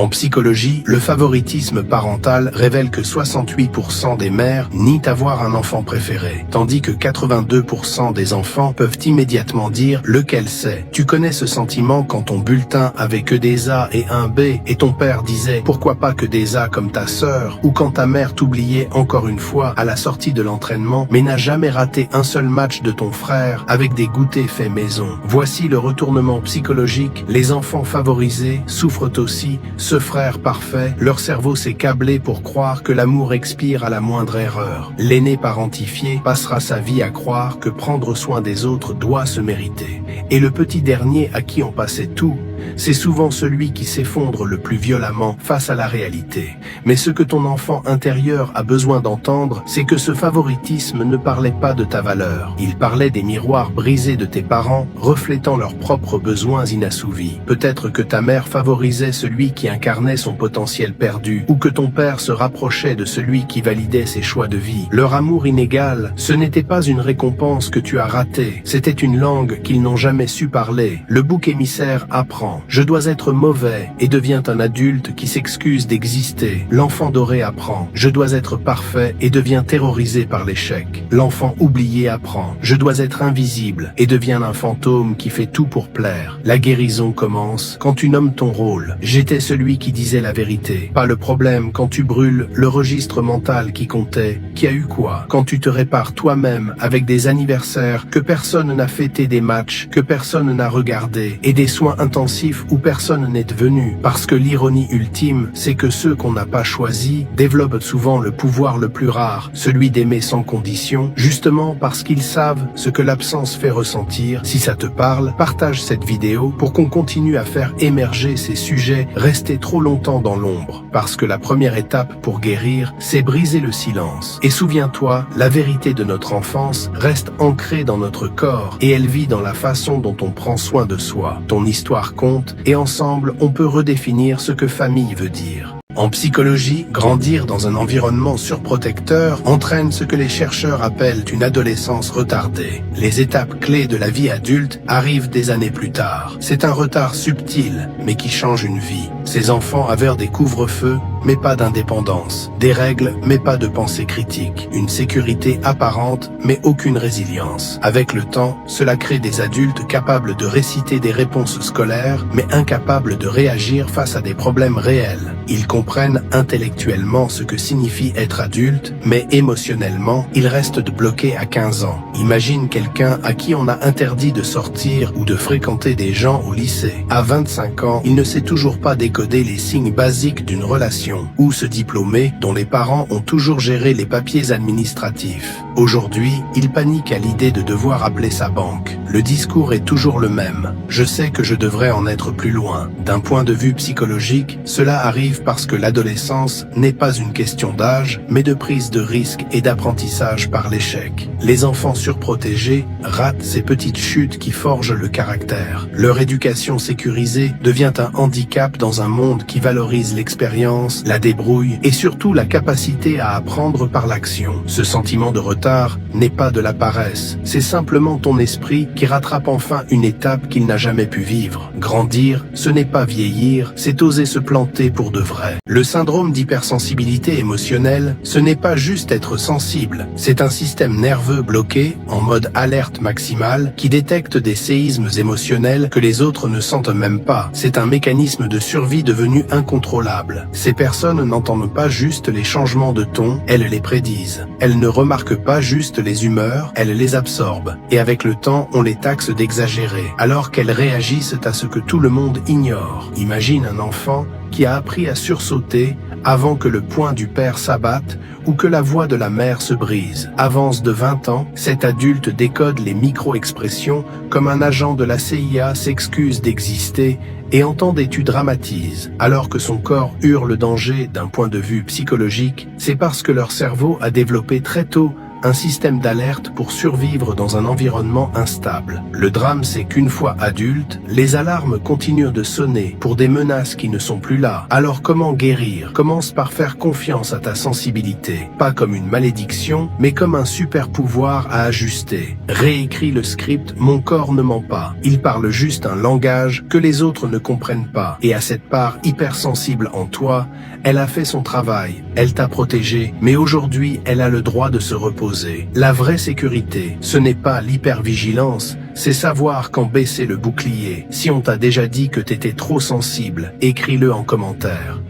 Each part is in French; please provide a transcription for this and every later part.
En psychologie, le favoritisme parental révèle que 68% des mères nient avoir un enfant préféré, tandis que 82% des enfants peuvent immédiatement dire lequel c'est. Tu connais ce sentiment quand ton bulletin avait que des A et un B et ton père disait pourquoi pas que des A comme ta sœur, ou quand ta mère t'oubliait encore une fois à la sortie de l'entraînement mais n'a jamais raté un seul match de ton frère avec des goûters faits maison. Voici le retournement psychologique. Les enfants favorisés souffrent aussi. Ce frère parfait, leur cerveau s'est câblé pour croire que l'amour expire à la moindre erreur. L'aîné parentifié passera sa vie à croire que prendre soin des autres doit se mériter. Et le petit dernier à qui on passait tout, c'est souvent celui qui s'effondre le plus violemment face à la réalité. Mais ce que ton enfant intérieur a besoin d'entendre, c'est que ce favoritisme ne parlait pas de ta valeur. Il parlait des miroirs brisés de tes parents, reflétant leurs propres besoins inassouvis. Peut-être que ta mère favorisait celui qui incarnait son potentiel perdu, ou que ton père se rapprochait de celui qui validait ses choix de vie. Leur amour inégal, ce n'était pas une récompense que tu as ratée, c'était une langue qu'ils n'ont jamais su parler. Le bouc émissaire apprend. Je dois être mauvais et devient un adulte qui s'excuse d'exister. L'enfant doré apprend. Je dois être parfait et devient terrorisé par l'échec. L'enfant oublié apprend. Je dois être invisible et devient un fantôme qui fait tout pour plaire. La guérison commence quand tu nommes ton rôle. J'étais celui qui disait la vérité. Pas le problème quand tu brûles le registre mental qui comptait. Qui a eu quoi? Quand tu te répares toi-même avec des anniversaires que personne n'a fêté, des matchs que personne n'a regardé et des soins intensifs où personne n'est venu, parce que l'ironie ultime, c'est que ceux qu'on n'a pas choisis développent souvent le pouvoir le plus rare, celui d'aimer sans condition, justement parce qu'ils savent ce que l'absence fait ressentir. Si ça te parle, partage cette vidéo pour qu'on continue à faire émerger ces sujets restés trop longtemps dans l'ombre, parce que la première étape pour guérir, c'est briser le silence. Et souviens-toi, la vérité de notre enfance reste ancrée dans notre corps et elle vit dans la façon dont on prend soin de soi. Ton histoire compte et ensemble, on peut redéfinir ce que famille veut dire. En psychologie, grandir dans un environnement surprotecteur entraîne ce que les chercheurs appellent une adolescence retardée. Les étapes clés de la vie adulte arrivent des années plus tard. C'est un retard subtil, mais qui change une vie. Ces enfants avaient des couvre-feux, mais pas d'indépendance. Des règles, mais pas de pensée critique. Une sécurité apparente, mais aucune résilience. Avec le temps, cela crée des adultes capables de réciter des réponses scolaires, mais incapables de réagir face à des problèmes réels. Ils comprennent intellectuellement ce que signifie être adulte, mais émotionnellement, ils restent bloqués à 15 ans. Imagine quelqu'un à qui on a interdit de sortir ou de fréquenter des gens au lycée. À 25 ans, il ne sait toujours pas décoder les signes basiques d'une relation. Ou ce diplômé dont les parents ont toujours géré les papiers administratifs. Aujourd'hui, il panique à l'idée de devoir appeler sa banque. Le discours est toujours le même. Je sais que je devrais en être plus loin. D'un point de vue psychologique, cela arrive parce que l'adolescence n'est pas une question d'âge, mais de prise de risque et d'apprentissage par l'échec. Les enfants surprotégés ratent ces petites chutes qui forgent le caractère. Leur éducation sécurisée devient un handicap dans un monde qui valorise l'expérience, la débrouille et surtout la capacité à apprendre par l'action. Ce sentiment de retard n'est pas de la paresse, c'est simplement ton esprit qui rattrape enfin une étape qu'il n'a jamais pu vivre. Grandir, ce n'est pas vieillir, c'est oser se planter pour de vrai. Le syndrome d'hypersensibilité émotionnelle, ce n'est pas juste être sensible, c'est un système nerveux bloqué, en mode alerte maximale, qui détecte des séismes émotionnels que les autres ne sentent même pas. C'est un mécanisme de survie devenu incontrôlable. Ces personnes n'entendent pas juste les changements de ton, elles les prédisent. Elles ne remarquent pas juste les humeurs, elles les absorbent. Et avec le temps, on les taxe d'exagérer, alors qu'elles réagissent à ce que tout le monde ignore. Imagine un enfant qui a appris à sursauter avant que le poing du père s'abatte ou que la voix de la mère se brise. Avance de 20 ans, cet adulte décode les micro-expressions comme un agent de la CIA s'excuse d'exister et entend et tu dramatises. Alors que son corps hurle le danger d'un point de vue psychologique, c'est parce que leur cerveau a développé très tôt un système d'alerte pour survivre dans un environnement instable. Le drame, c'est qu'une fois adulte, les alarmes continuent de sonner pour des menaces qui ne sont plus là. Alors comment guérir? Commence par faire confiance à ta sensibilité, pas comme une malédiction, mais comme un super pouvoir à ajuster. Réécris le script « Mon corps ne ment pas ». Il parle juste un langage que les autres ne comprennent pas. Et à cette part hypersensible en toi, elle a fait son travail, elle t'a protégé, mais aujourd'hui, elle a le droit de se reposer. La vraie sécurité, ce n'est pas l'hypervigilance, c'est savoir quand baisser le bouclier. Si on t'a déjà dit que t'étais trop sensible, écris-le en commentaire.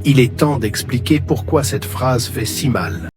Il est temps d'expliquer pourquoi cette phrase fait si mal.